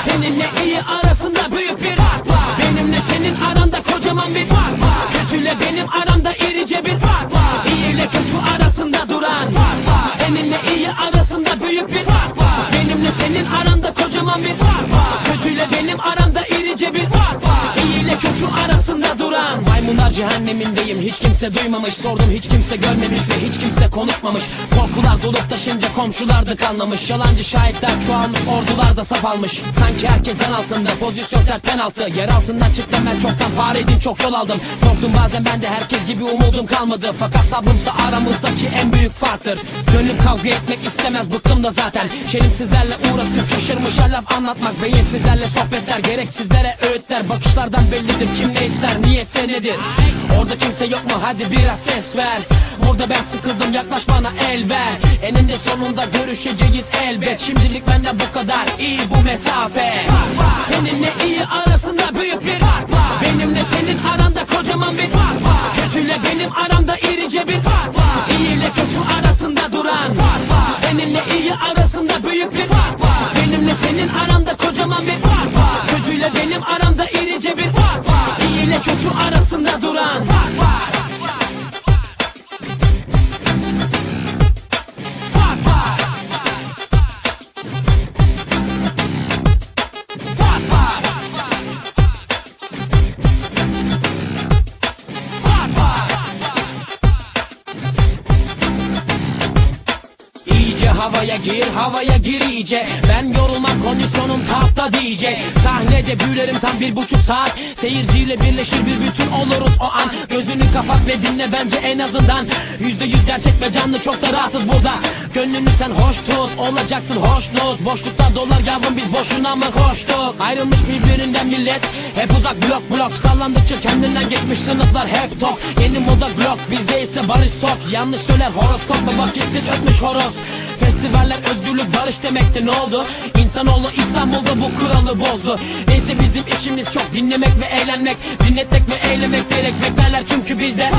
Seninle iyi arasında büyük bir fark var. Benimle senin aranda kocaman bir fark var. Kötüyle benim aramda irice bir fark var. İyi ile kötü arasında duran fark var. Seninle iyi arasında büyük bir fark var. Benimle senin aranda kocaman bir fark var. Kötüyle benim aramda irice bir fark var. İyi ile kötü arasında duran. Maymunlar cehennemindeyim, hiç kimse duymamış. Sordum, hiç kimse görmemiş ve hiç kimse konuşmamış. Korkular dolup taşınca komşular da kanlamış. Yalancı şahitler çoğalmış, ordular da saf almış. Sanki herkes en altında, pozisyon sert penaltı. Yer altından çıktım ben çoktan, fareydim çok yol aldım. Korktum bazen ben de, herkes gibi umudum kalmadı. Fakat sabrımsa aramızdaki en büyük farktır. Gönlüm kavga etmek istemez, bıktım da zaten. Şerimsizlerle uğraşıp şaşırmış laf anlatmak. Beyinsizlerle sohbetler, gereksizlere öğütler. Bakışlardan bellidir kim ne ister, niyetse nedir. Orada kimse yok mu, hadi biraz ses ver. Burada ben sıkıldım, yaklaş bana el ver. Eninde sonunda görüşeceğiz elbet. Şimdilik benden bu kadar, iyi bu mesafe. Seninle iyi arasında büyük bir fark var. Benimle senin aranda kocaman bir fark var. Kötüyle benim aramda irice bir fark var. İyi ile kötü arasında duran fark var. Seninle iyi arasında büyük bir fark var. Benimle senin aranda kocaman bir fark var. Kötüyle benim aramda irice bir fark var. İyi ile kötü arasında duran fark var. Havaya gir iyice. Ben yorulmam, kondisyonum tapta diyecek. Sahnede büyülerim tam 1,5 saat. Seyirciyle birleşir bir bütün oluruz o an. Gözünü kapat ve dinle bence en azından. %100 gerçek ve canlı, çok da rahatız burada. Gönlünü sen hoş tut, olacaksın hoşnut. Boşlukta dolar yavrum, biz boşuna mı koştuk? Ayrılmış birbirinden millet, hep uzak blok. Sallandıkça kendinden geçmiş sınıflar hep top. Yeni moda Glock, bizde ise barış top. Yanlış söyler horoskop ve vakitsiz ötmüş horoz. Festivaller özgürlük barış demekti, ne oldu? İnsanoğlu İstanbul'da bu kuralı bozdu. Neyse bizim işimiz çok dinlemek ve eğlenmek. Dinletmek ve eylemek gerek, beklerler çünkü bizde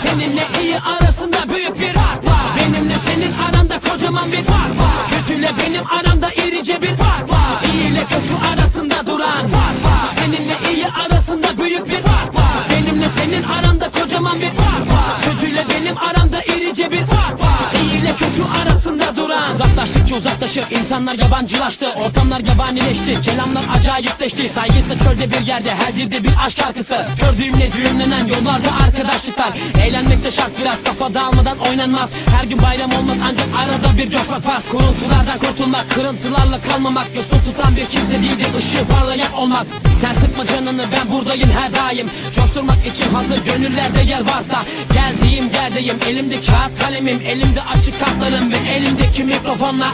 seninle iyi arasında büyük bir fark var. Benimle senin aranda kocaman bir fark var. Kötüyle benim aramda irice bir fark var. İyi ile kötü arasında duran fark var. Seninle iyi arasında büyük bir fark var. Benimle senin aranda kocaman bir fark var. Kötüyle benim aramda irice bir fark var. İyi ile kötü arasında duran. Uzaklaştıkça uzaklaşır, insanlar yabancılaştı. Ortamlar yabanileşti, kelamlar acayipleşti. Saygıysa çölde bir yerde, her dilde bir aşk şarkısı. Kör düğümle düğümlenen yollarda arkadaşlıklar. Eğlenmekte şart biraz, kafa dağılmadan oynanmaz. Her gün bayram olmaz, ancak arada bir coşmak farz. Kuruntulardan kurtulmak, kırıntılarla kalmamak. Yosun tutan bir kimse değildir, ışığı parlayan olmak. Sen sıkma canını, ben buradayım her daim. Coşturmak için hazır gönüllerde yer varsa. Geldiğim yerdeyim, elimde kağıt kalemim. Elimde açık kartlarım ve elimdeki mikrofonla.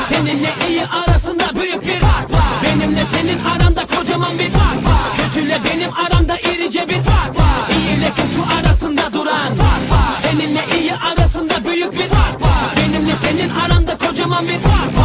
Seninle iyi arasında büyük bir fark var. Benimle senin aranda kocaman bir fark var. Kötüyle benim aramda irice bir fark var. İyi ile kötü arasında duran fark var. Seninle iyi arasında büyük bir fark var. Benimle senin aranda kocaman bir fark var.